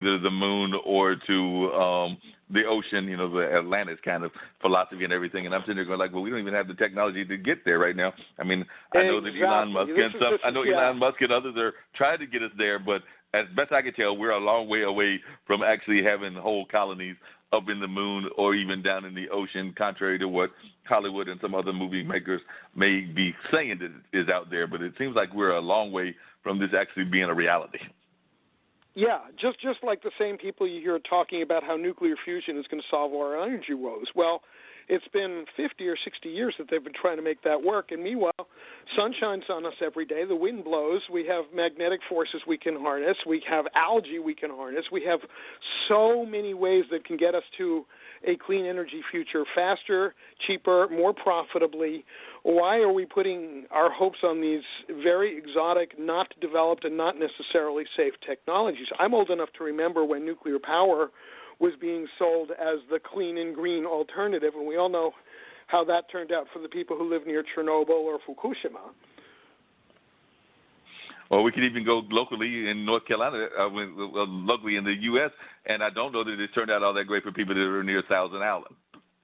the moon or to the ocean, the Atlantis kind of philosophy and everything. And I'm sitting there going like, well, we don't even have the technology to get there right now. I mean, I know that Elon Musk Elon Musk and others are trying to get us there, but as best I can tell, we're a long way away from actually having whole colonies up in the moon or even down in the ocean, contrary to what Hollywood and some other movie makers may be saying that is out there. But it seems like we're a long way from this actually being a reality. Yeah, just like the same people you hear talking about how nuclear fusion is going to solve all our energy woes. Well, it's been 50 or 60 years that they've been trying to make that work, and meanwhile, sun shines on us every day, the wind blows, we have magnetic forces we can harness, we have algae we can harness, we have so many ways that can get us to a clean energy future faster, cheaper, more profitably. Why are we putting our hopes on these very exotic, not developed, and not necessarily safe technologies? I'm old enough to remember when nuclear power was being sold as the clean and green alternative, and we all know how that turned out for the people who live near Chernobyl or Fukushima. Or we could even go locally in North Carolina, locally in the U.S., and I don't know that it's turned out all that great for people that are near Thousand Island.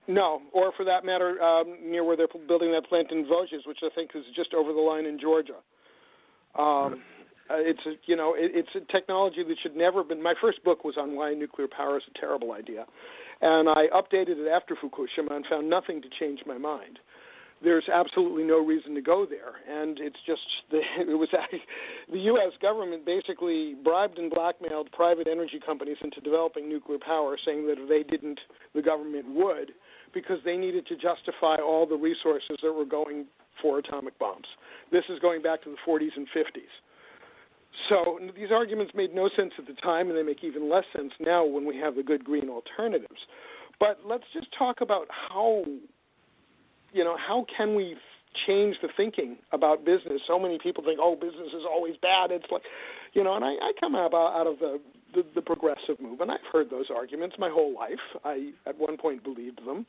No, or for that matter, near where they're building that plant in Vosges, which I think is just over the line in Georgia. It's a technology that should never have been. My first book was on why nuclear power is a terrible idea, and I updated it after Fukushima and found nothing to change my mind. There's absolutely no reason to go there, and it's just the U.S. government basically bribed and blackmailed private energy companies into developing nuclear power, saying that if they didn't, the government would, because they needed to justify all the resources that were going for atomic bombs. This is going back to the 40s and 50s. So these arguments made no sense at the time, and they make even less sense now when we have the good green alternatives. But let's just talk about how can we change the thinking about business? So many people think, business is always bad. It's like, and I come out of the progressive movement. I've heard those arguments my whole life. I, at one point, believed them.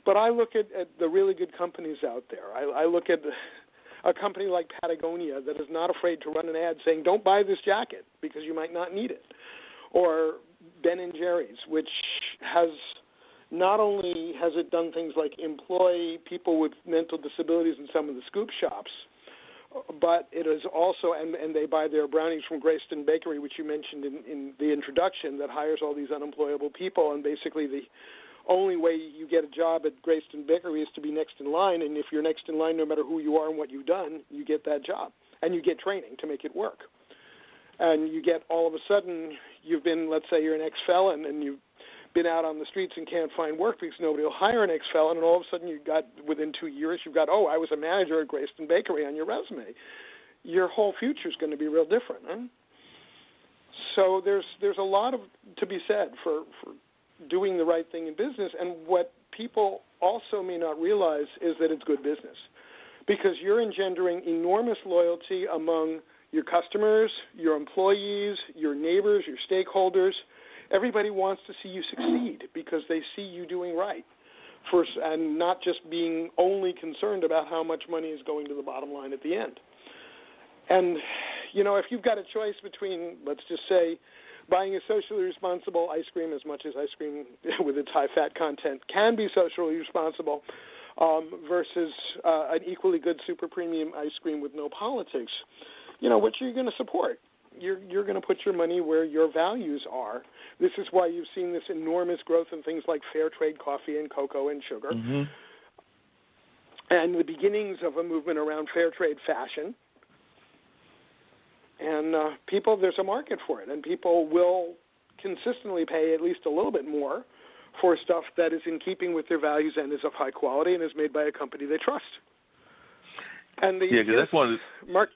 But I look at the really good companies out there. I look at a company like Patagonia that is not afraid to run an ad saying, don't buy this jacket because you might not need it. Or Ben & Jerry's, which has not only has it done things like employ people with mental disabilities in some of the scoop shops, but it is also, and they buy their brownies from Grayston Bakery, which you mentioned in the introduction, that hires all these unemployable people, and basically the only way you get a job at Grayston Bakery is to be next in line, and if you're next in line, no matter who you are and what you've done, you get that job, and you get training to make it work. And you get, all of a sudden, you've been, let's say you're an ex-felon, and you've been out on the streets and can't find work because nobody will hire an ex-felon, and all of a sudden within 2 years, you've got, I was a manager at Grayston Bakery on your resume. Your whole future is going to be real different. Huh? So there's a lot to be said for doing the right thing in business, and what people also may not realize is that it's good business, because you're engendering enormous loyalty among your customers, your employees, your neighbors, your stakeholders. Everybody wants to see you succeed because they see you doing right and not just being only concerned about how much money is going to the bottom line at the end. And, if you've got a choice between, let's just say, buying a socially responsible ice cream, as much as ice cream with its high-fat content can be socially responsible, versus an equally good super premium ice cream with no politics, what you're going to support. You're going to put your money where your values are. This is why you've seen this enormous growth in things like fair trade coffee and cocoa and sugar, and the beginnings of a movement around fair trade fashion. And there's a market for it, and people will consistently pay at least a little bit more for stuff that is in keeping with their values and is of high quality and is made by a company they trust. And that's one. Mark,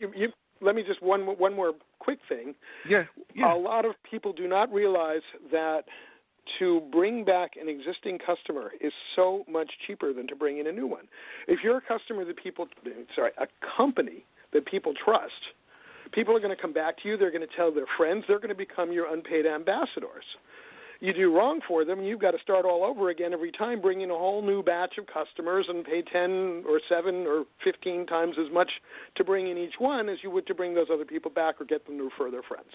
let me just one more quick thing. Yeah. A lot of people do not realize that to bring back an existing customer is so much cheaper than to bring in a new one. If you're a company that people trust, people are going to come back to you. They're going to tell their friends. They're going to become your unpaid ambassadors. You do wrong for them, you've got to start all over again every time, bring in a whole new batch of customers and pay 10 or 7 or 15 times as much to bring in each one as you would to bring those other people back or get them to refer their friends.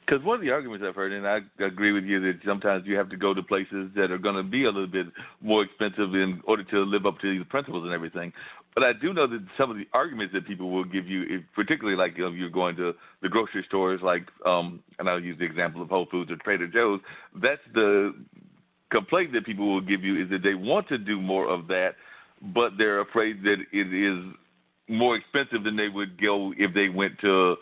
Because one of the arguments I've heard, and I agree with you, that sometimes you have to go to places that are going to be a little bit more expensive in order to live up to the principles and everything. But I do know that some of the arguments that people will give you, particularly like if you're going to the grocery stores, like, and I'll use the example of Whole Foods or Trader Joe's, that's the complaint that people will give you, is that they want to do more of that, but they're afraid that it is more expensive than they would go if they went to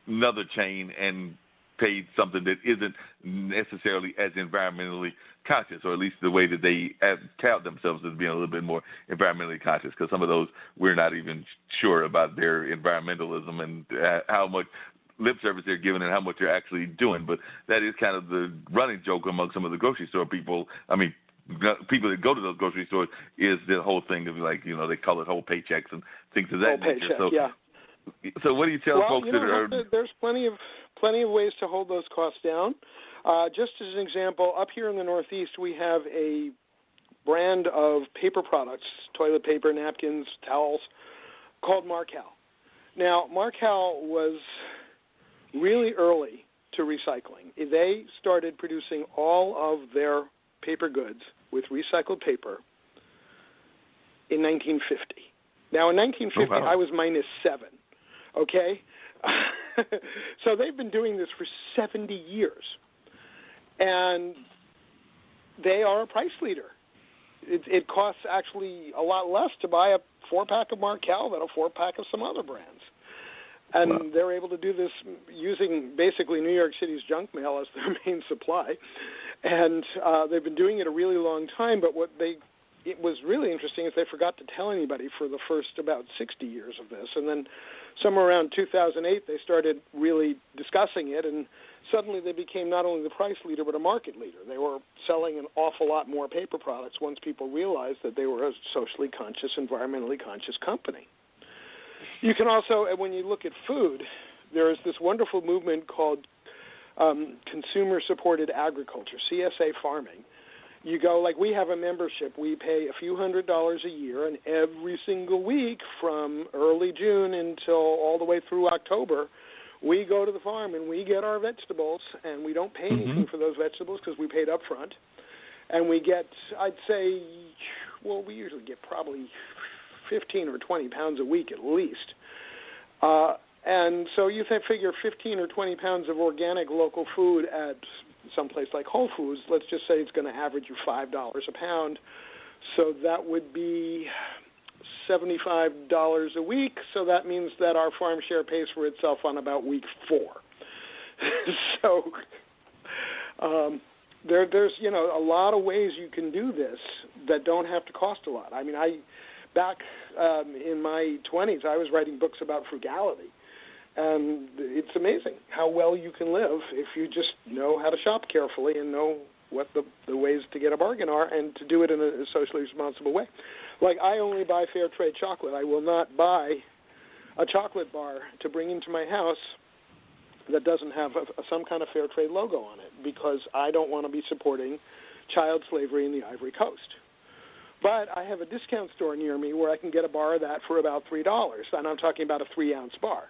another chain and paid something that isn't necessarily as environmentally conscious, or at least the way that they tout themselves as being a little bit more environmentally conscious, because some of those we're not even sure about their environmentalism and how much lip service they're giving and how much they're actually doing. But that is kind of the running joke among some of the grocery store people. I mean, people that go to those grocery stores, is the whole thing of, like, you know, they call it whole paychecks and things of that nature. Paycheck, so, yeah. So what do you tell folks that are? There's plenty of ways to hold those costs down. Just as an example, up here in the Northeast, we have a brand of paper products, toilet paper, napkins, towels, called Marcal. Now, Marcal was really early to recycling. They started producing all of their paper goods with recycled paper in 1950. Now, in 1950, I was -7, okay? So they've been doing this for 70 years, and they are a price leader. It costs actually a lot less to buy a 4-pack of Marcal than a 4-pack of some other brands. And they're able to do this using basically New York City's junk mail as their main supply. And they've been doing it a really long time, but it was really interesting is they forgot to tell anybody for the first about 60 years of this. And then somewhere around 2008, they started really discussing it, and suddenly they became not only the price leader but a market leader. They were selling an awful lot more paper products once people realized that they were a socially conscious, environmentally conscious company. You can also, when you look at food, there is this wonderful movement called consumer-supported agriculture, CSA farming. You go, like we have a membership. We pay a few $100s a year, and every single week from early June until all the way through October, we go to the farm and we get our vegetables, and we don't pay anything for those vegetables because we paid up front. And we get, I'd say, well, we usually get probably 15 or 20 pounds a week at least. And so you figure 15 or 20 pounds of organic local food at someplace like Whole Foods, let's just say it's going to average you $5 a pound. So that would be $75 a week. So that means that our farm share pays for itself on about week 4. So there's, you know, a lot of ways you can do this that don't have to cost a lot. I mean, back in my 20s, I was writing books about frugality. And it's amazing how well you can live if you just know how to shop carefully and know what the ways to get a bargain are, and to do it in a socially responsible way. Like, I only buy fair trade chocolate. I will not buy a chocolate bar to bring into my house that doesn't have some kind of fair trade logo on it, because I don't want to be supporting child slavery in the Ivory Coast. But I have a discount store near me where I can get a bar of that for about $3, and I'm talking about a 3-ounce bar,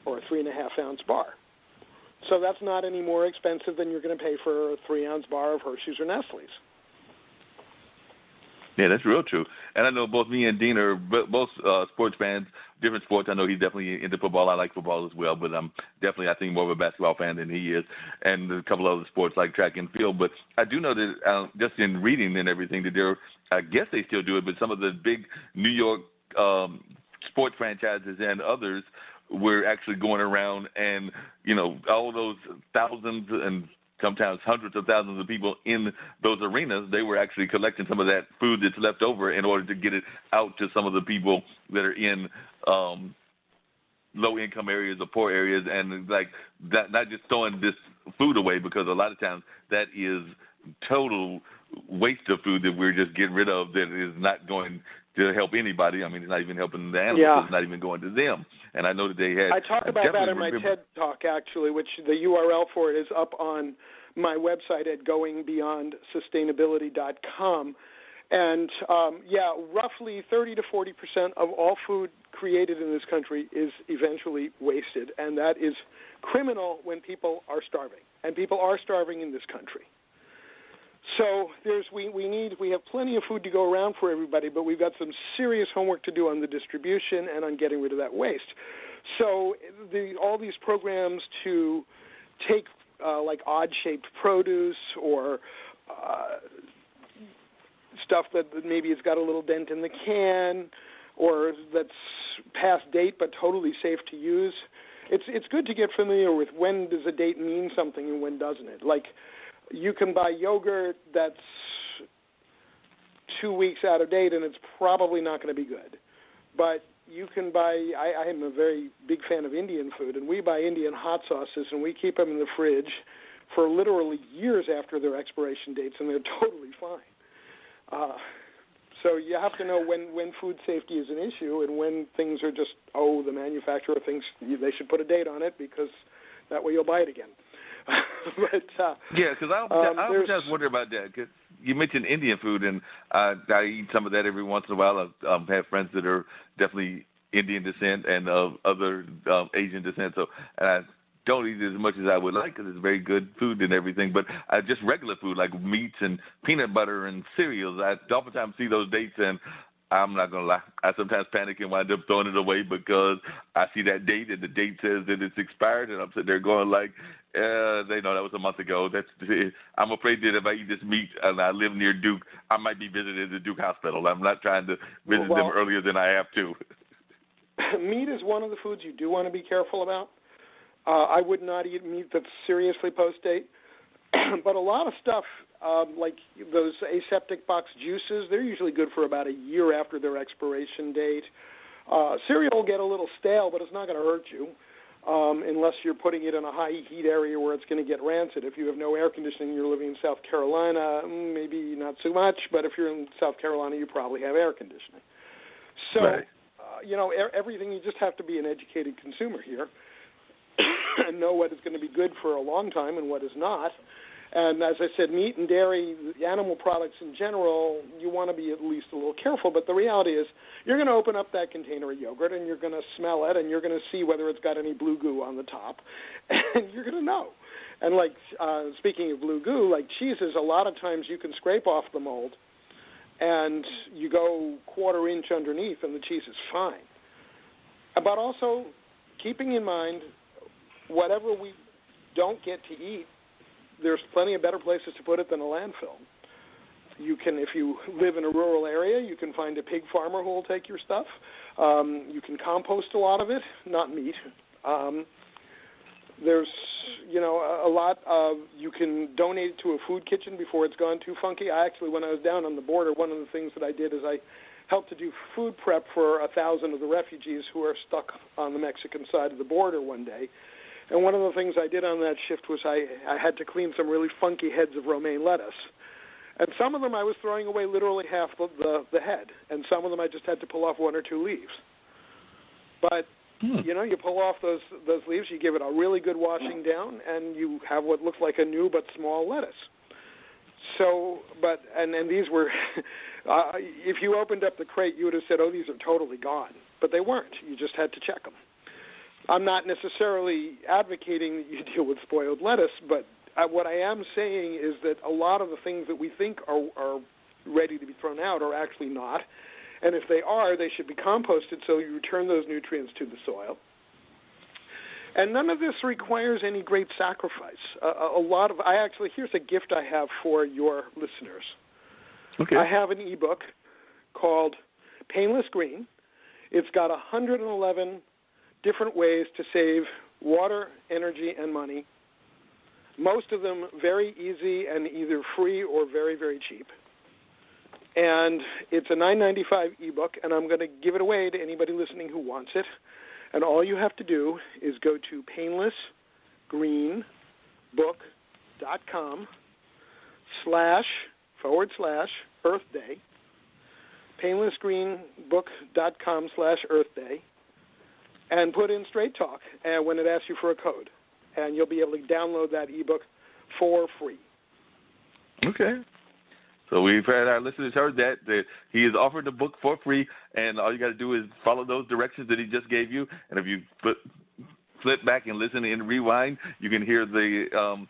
or a 3.5-ounce bar. So that's not any more expensive than you're going to pay for a 3-ounce bar of Hershey's or Nestle's. Yeah, that's real true. And I know both me and Dean are both sports fans, different sports. I know he's definitely into football. I like football as well, but I'm definitely, I think, more of a basketball fan than he is, and a couple other sports like track and field. But I do know that just in reading and everything that there, I guess they still do it, but some of the big New York sports franchises and others were actually going around, and, you know, all those thousands and sometimes hundreds of thousands of people in those arenas, they were actually collecting some of that food that's left over in order to get it out to some of the people that are in low-income areas or poor areas, and like that, not just throwing this food away, because a lot of times that is total waste of food that we're just getting rid of, that is not going to help anybody. I mean, it's not even helping the animals. Yeah. It's not even going to them. And I know that they had... I talk about that in my TED Talk, actually, which the URL for it is up on my website at goingbeyondsustainability.com. And, roughly 30 to 40% of all food created in this country is eventually wasted, and that is criminal when people are starving, and people are starving in this country. So we have plenty of food to go around for everybody, but we've got some serious homework to do on the distribution and on getting rid of that waste. So all these programs to take like odd-shaped produce or stuff that maybe it's got a little dent in the can or that's past date but totally safe to use. It's good to get familiar with when does a date mean something and when doesn't it. Like you can buy yogurt that's 2 weeks out of date and it's probably not going to be good. But you can buy, I am a very big fan of Indian food, and we buy Indian hot sauces and we keep them in the fridge for literally years after their expiration dates, and they're totally fine. So you have to know when food safety is an issue and when things are just, the manufacturer thinks they should put a date on it because that way you'll buy it again. But because I just wonder about that, because you mentioned Indian food, and I eat some of that every once in a while. I have friends that are definitely Indian descent and of other Asian descent, so I don't eat it as much as I would like because it's very good food and everything, but just regular food like meats and peanut butter and cereals, I oftentimes see those dates, and I'm not going to lie, I sometimes panic and wind up throwing it away because I see that date and the date says that it's expired, and I'm sitting there going like, they know that was a month ago. I'm afraid that if I eat this meat and I live near Duke, I might be visited at the Duke Hospital. I'm not trying to visit them earlier than I have to. Meat is one of the foods you do want to be careful about. I would not eat meat that's seriously post-date. But a lot of stuff, like those aseptic box juices, they're usually good for about a year after their expiration date. Cereal will get a little stale, but it's not going to hurt you unless you're putting it in a high heat area where it's going to get rancid. If you have no air conditioning, you're living in South Carolina, maybe not so much, but if you're in South Carolina, you probably have air conditioning. So, right. Everything, you just have to be an educated consumer here and know what is going to be good for a long time and what is not. And as I said, meat and dairy, animal products in general, you want to be at least a little careful. But the reality is you're going to open up that container of yogurt and you're going to smell it and you're going to see whether it's got any blue goo on the top. And you're going to know. And like speaking of blue goo, like cheeses, a lot of times you can scrape off the mold and you go 1/4 inch underneath and the cheese is fine. But also keeping in mind, whatever we don't get to eat, there's plenty of better places to put it than a landfill. You can, if you live in a rural area, you can find a pig farmer who will take your stuff. You can compost a lot of it, not meat. There's, a lot of, you can donate it to a food kitchen before it's gone too funky. When I was down on the border, one of the things that I did is I helped to do food prep for 1,000 of the refugees who are stuck on the Mexican side of the border one day. And one of the things I did on that shift was I had to clean some really funky heads of romaine lettuce. And some of them I was throwing away literally half the head, and some of them I just had to pull off 1 or 2 leaves. But, you pull off those leaves, you give it a really good washing down, and you have what looks like a new but small lettuce. So, and these were, if you opened up the crate, you would have said, these are totally gone. But they weren't. You just had to check them. I'm not necessarily advocating that you deal with spoiled lettuce, but what I am saying is that a lot of the things that we think are ready to be thrown out are actually not. And if they are, they should be composted so you return those nutrients to the soil. And none of this requires any great sacrifice. Here's a gift I have for your listeners. Okay. I have an ebook called Painless Green. It's got 111 different ways to save water, energy, and money. Most of them very easy and either free or very, very cheap. And it's a $9.95 ebook, and I'm going to give it away to anybody listening who wants it. And all you have to do is go to painlessgreenbook.com//Earth Day, painlessgreenbook.com/Earth Day, and put in Straight Talk when it asks you for a code. And you'll be able to download that ebook for free. Okay. So we've had our listeners heard that he is offering the book for free, and all you got to do is follow those directions that he just gave you. And if you flip back and listen and rewind, you can hear the